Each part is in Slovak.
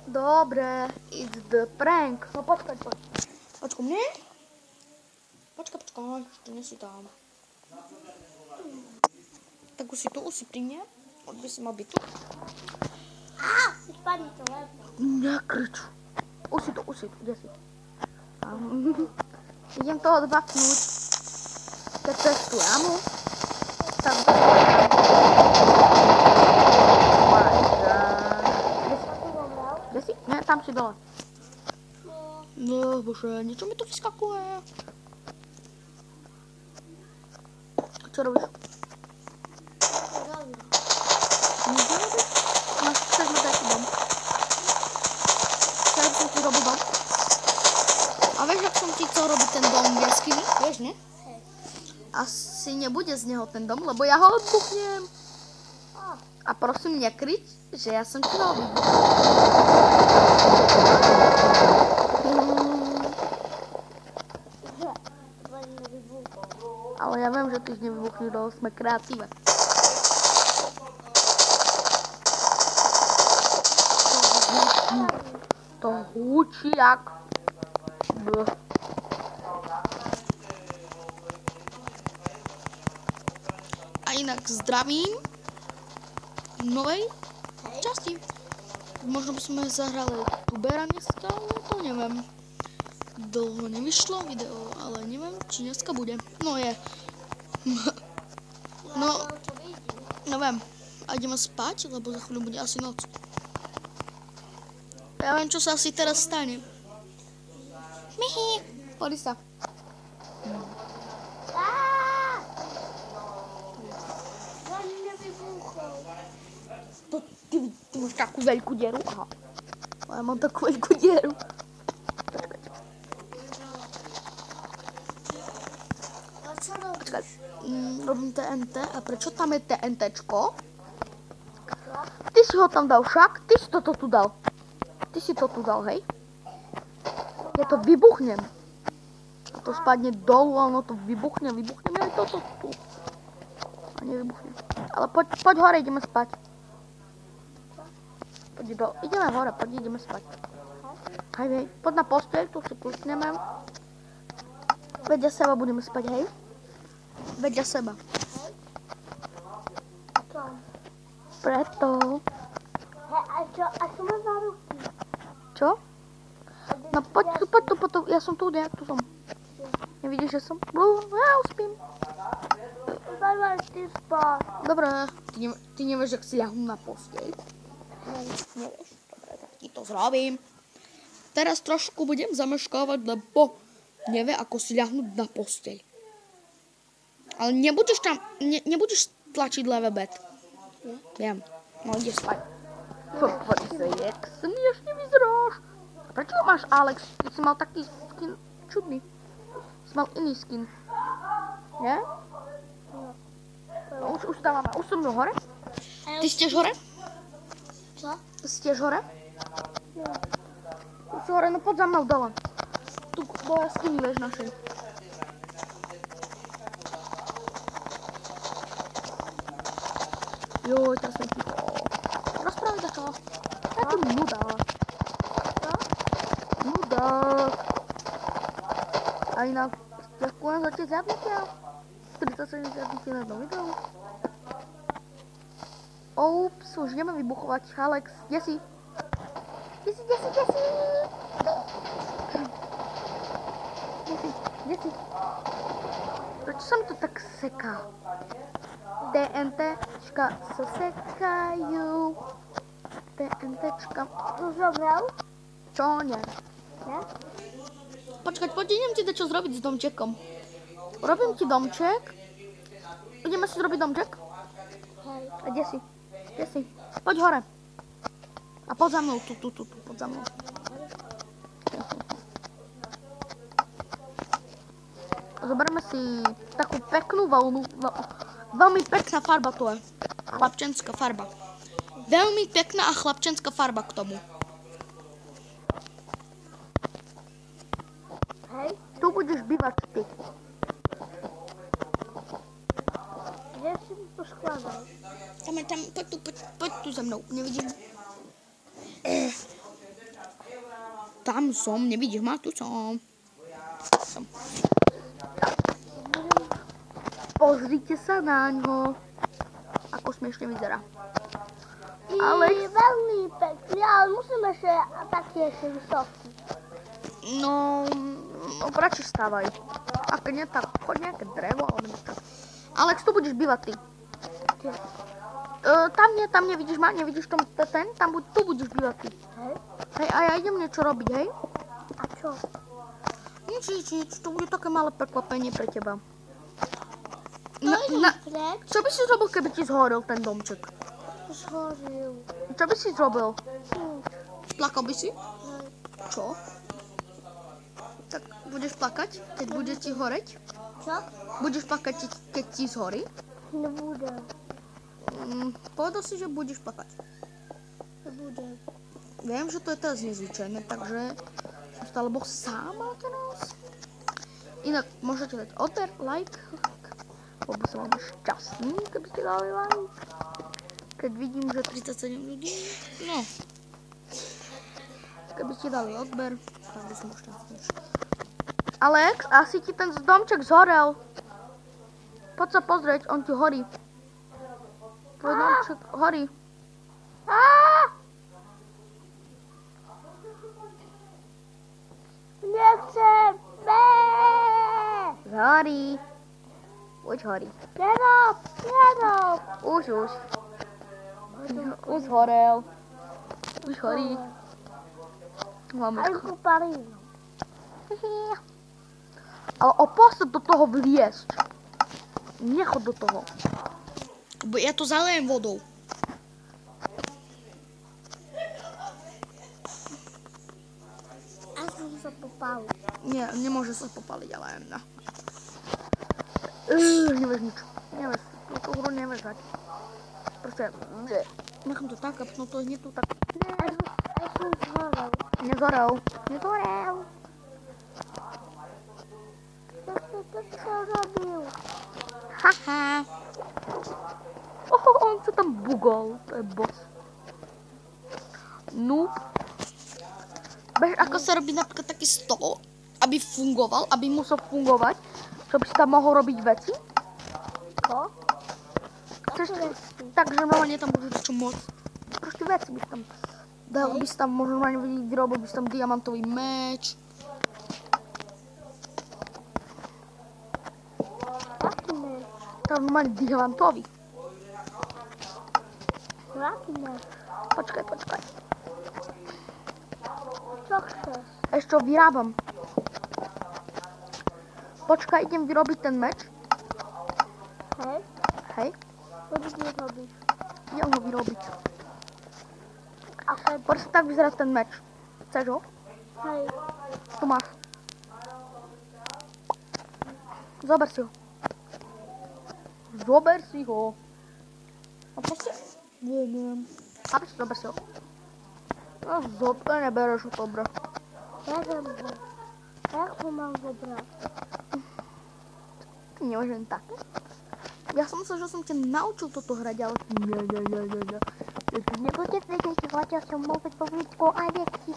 Dobre, it's the prank. No počkaj. Počku mne? Počkaj, ešte nie si tam. Tak už si pri mne. Už by si mal byť tu. Spadni to lebo. Nekrič. Už si tu, kde si? Idem to odvapnúť. Keď cestu jamu. Tak kde si? Ne, tam si dole. No, bože, niečo mi to vyskakuje. Čo robíš? Nič nerobíš? Chceš ma dať dom? Chcel som ti robiť dom? A vieš, ak som ti chcel robiť ten dom v jaskyni? Vieš, ne? Asi nebude z neho ten dom, lebo ja ho odbuchnem. A prosím, nekrič, že ja som ti ho vybuchol. Ale ja viem, že ty nevybuchni, lebo sme kreatíve. To húči jak... A inak zdravím v novej časti. Možno by sme zahrali tubera dneska, ale to neviem. Dlho nevyšlo video, ale neviem, či dneska bude. No je. No viem. A ideme spať, lebo za chvíľu bude asi noc. Ja viem, čo sa asi teraz stane. Mihi, poď sa. Ty máš takú veľkú dieru? Aha. Ja mám takú veľkú dieru. Počkaj. Robím TNT. A prečo tam je TNTčko? Ty si ho tam dal však? Ty si to tu dal. Ty si to tu dal, hej? Ja to vybuchnem. A to spadne dolu, a ono to vybuchne aj toto tu. A nevybuchne. Ale poď hore, ideme spať. Ideme hore, ideme spať. Hej, poď na posteľ, tu si kľúčneme. Vedľa seba budeme spať, hej? Vedľa seba. Preto. A čo máš na ruky? Čo? No poď tu, ja som tu, tu som. Nevidíš, že som? Ja uspím. Daj ty spať. Dobre, ty nevieš, jak si ľahnu na posteľ? Nevieš? Dobre, tak ti to zrobím. Teraz trošku budem zameškávať, lebo nevie, ako si ľahnúť na posteľ. Ale nebudeš tlačiť ľavé bed. Viem, no ide spať. Poď sa, jak smiešne vyzeráš. Prečo máš Alex? Ty si mal taký skin čudný. Si mal iný skin. Nie? No, už stávame. Už som hore? Ty si tiež hore? Čo? Ty si tiež hore? Jo. Už si hore, no poď za mnou dole. Tu do jaskyni, vieš, našej. Joj, teraz som ticho. Rozprávaj za čo? Taký mudák. Čo? Mudák. A inak, ďakujem za tie zjadnutia. 37 zjadnutia na jednom videu. Oups, už ideme vybuchovať. Alex, kde si? Kde si? Kde si? Prečo sa mi to tak seká? TNTčka sa sekajú. TNTčka. To zobral? Čo nie? Ne? Počkať, idem ti dať čo zrobiť s domčekom. Robím ti domček. Ideme si zrobiť domček? Hej. A kde si? Poď hore. A poď za mnou, tu, poď za mnou. Zoberme si takú peknú vlnu. Veľmi pekná farba to je. Chlapčenská farba. Veľmi pekná a chlapčenská farba k tomu. Hej. Tu budeš bývať ty. Kde si to poskladal? Tam, poď tu za mnou, nevidím. Tam som, nevidíš ma? Tu som. Pozrite sa na ňo. Ako smiešne vyzerá. I veľmi pekný, ale musím ešte taký ešte vysoký. No radšej stávaj. A keď nie, tak choď nejaké drevo, alebo niečo. Alex, tu budeš bývať ty. Tam nevidíš ma, nevidíš tu budeš bývať ty. Hej? Hej, a ja idem niečo robiť, hej? A čo? Nič, to bude také malé prekvapenie pre teba. Preč? Čo by si zrobil, keby ti zhorel ten domček? Zhoril. Čo by si zrobil? Nič. Plakal by si? Hej. Čo? Tak budeš plakať, keď bude ti horeť? Čo? Budeš plakať, keď ti zhorí? Nebudem. Povedal si, že budeš plakať. Nebudem. Viem, že to je teraz nezvyčajné, takže som stále boh sama teraz. Inak môžete dať odber, like. Bol by som veľmi šťastný, keby ste dali like. Keď vidím, že 37 ľudí, no. Keby ste dali odber, tak by som bol šťastný. Alex, asi ti ten domček zhorel. Poď sa pozrieť, on ti horí. Tvoj domček horí. Nechcem! Horí. Už horí. Nerob! Už. Už horel. Už horí. Máme Aj kuparínu. Ale opása do toho vliesť. Nechod do toho. Bo ja to zalejem vodou. A som sa popal. Nie, nemôže sa popaliť, ale no. Nevieš nič. Nevieš. Tú hru nevieš hrať. Proste, nechám to tak a potom to hneď tu tak. Aj som zhorel. Nezorel. Čo robil? Haha. On sa tam bugol. To je boss. Noob. Vieš, ako sa robí napríklad taký stôl, aby fungoval, aby musel fungovať, čo by si tam mohol robiť veci? Čo? Chceš, takže normálne tam môžeš čo môcť. Proste veci by si tam dal, by si tam možno normálne vyrobil by si tam diamantový meč. Aký meč? Tam normálne diamantový. Aký meč? Počkaj. Čo chceš? Ešte ho vyrábam. Počkaj, idem vyrobiť ten meč. Hej? Hej, Čo by si robiť? idem ho vyrobiť. A keď... Proste tak vyzerá ten meč. Chceš ho? Hej. Tu máš. Zober si ho. A proste... Neviem. Zober si ho. No nebereš ho, dobre. Berem ho. Jak ho mám zobrať? Ty nemáš len také? Ja som myslel, že som ťa naučil toto hrať, ale nie. Nebudete vedieť, hoďa som môcť povličku a veci.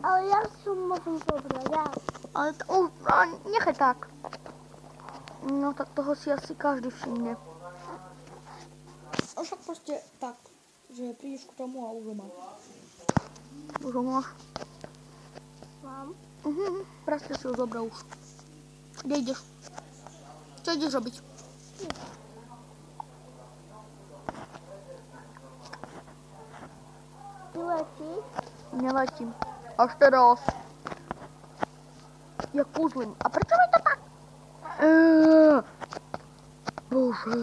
Ale ja som môžem zobrať, ja. Ale nechaj tak. No tak toho si asi každý všimne. A však proste tak, že prídeš k tomu a už ho máš. Už ho máš? Mám. Presne si ho zobral už. Kde ideš? Čo ideš robiť? Ty letíš? Neletím. Až teraz. Ja kúzlim. A prečo mi to tak? Bože.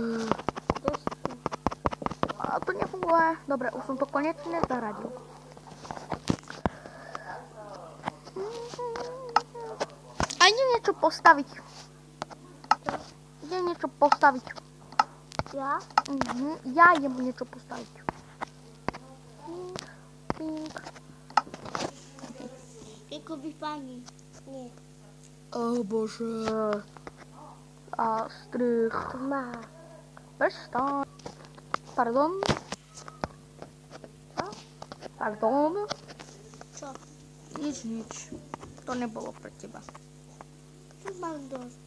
Kde si? A to nefunguje. Dobre, už som to konečne zaradil. A idem niečo postaviť. Idem niečo postaviť. Ja? Ja idem niečo postaviť. Pink. Jakoby pani. Nie. O Bože. A strich. Má. Prestaň. Pardon. Co? Pardon. Co? Nič. To nebolo pre teba. Mám dosť.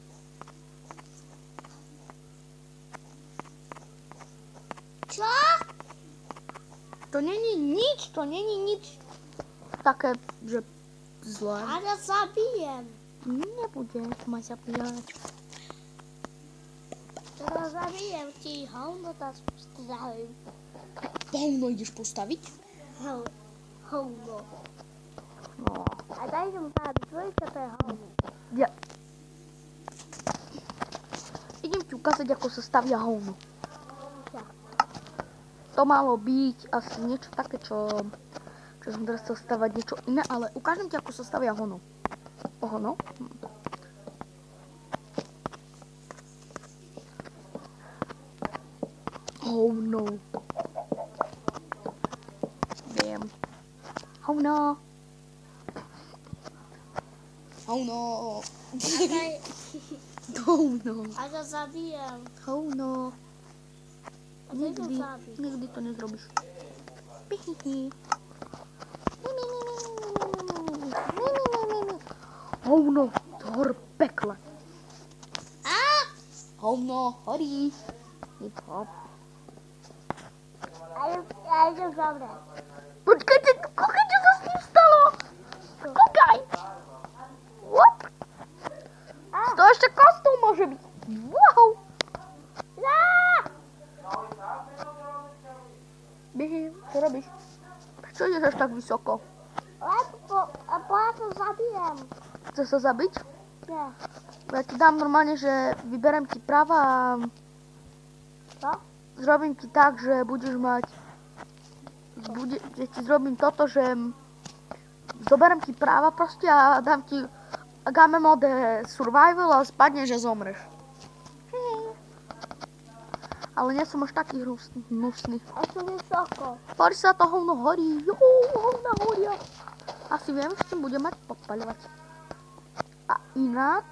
Čo? To není nič také, že zlé. A ja zabijem. Nebudeš ma zabíjať. Teraz zabijem ti hovno, tak postavím. Hovno ideš postaviť? Hovno. No. A daj som zabiť, dvojka to je hovno. Ja. Idem ti ukázať, ako sa stavia hovno. Ja. To malo byť asi niečo také, čo som teraz chcel stavať niečo iné, ale ukážem ti, ako sa stavia hovno. Hovno? Hovno. Viem. Hovno. Hovno. Hovno. A ja zabijem. Hovno. A daj to zabiť. Nikdy to nezrobíš. Pihihi. Hovno, hor pekle. Hovno, horí. A idem zabrať. Počkajte, koľko čo sa s ním stalo? Kúkaj. What? To ešte kostol môže byť. Wow. Bihi, čo robíš? Prečo ideš až tak vysoko? Lebo ja to zabijem. Chceš sa zabiť? Nie. Ja ti dám normálne, že vyberem ti práva a Čo? zrobím ti tak, že budeš mať... že ti zrobím toto, že zoberiem ti práva proste a dám ti game mode survival a spadneš a zomreš. Ale nie som až taký hnusný. A som vysoko. Poď sa, to hovno horí. Hovna horia. Asi viem, že tým budem mať podpaľovať. A inak...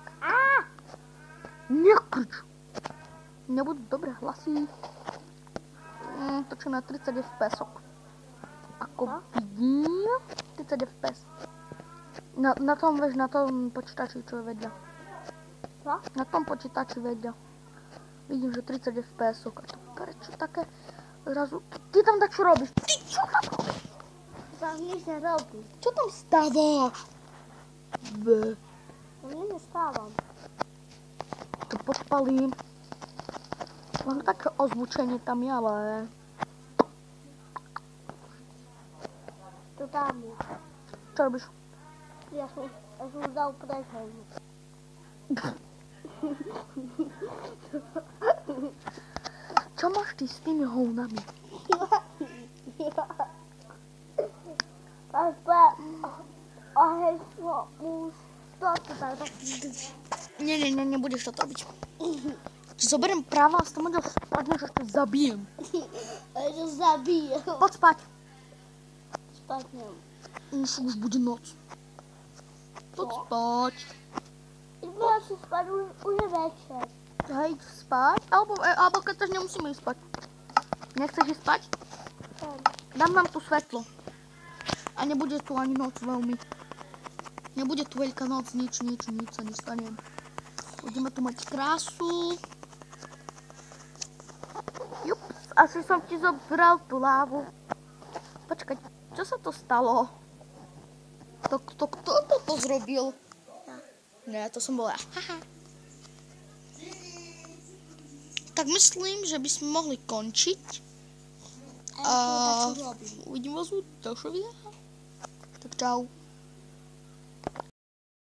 Nekrič. Nebudú dobré hlasy. Točím na 30 fps. Ako vidím... 30 fps. Na tom, vieš, na tom počítači, čo je vedľa. Čo? Na tom počítači vedľa. Vidím, že 30 fps. A to prečo také... Zrazu... Ty tam tak čo robíš? Ty čo tam robíš? Tam nič nerobí. Čo tam stávaš? Ja nestávam. To podpalím. Mám také ozvučenie tam je, ale... To tam je. Čo robíš? Ja som dal preč hovno. Čo máš ty s tými hovnami? Nie, nebudeš to robiť. Zoberiem práva a s tom spadneš, až to zabijem. Ja to zabijem. Poď spať. Spadnem. Už bude noc. Poď spať. Idem si spať, už je večer. Hej, spať? Alebo keď chceš, nemusíme ísť spať. Nechceš ísť spať? Dám nám tu svetlo. A nebude tu ani noc veľmi. Nebude tu veľká noc, nič sa nestane. Budeme tu mať krásu. Jups, asi som ti zobral tú lávu. Počkaj, čo sa to stalo? Kto toto zrobil? Ja. Ne, to som bola ja. Haha. Tak myslím, že by sme mohli končiť. A uvidím vás u ďalšieho videa. Tak čau.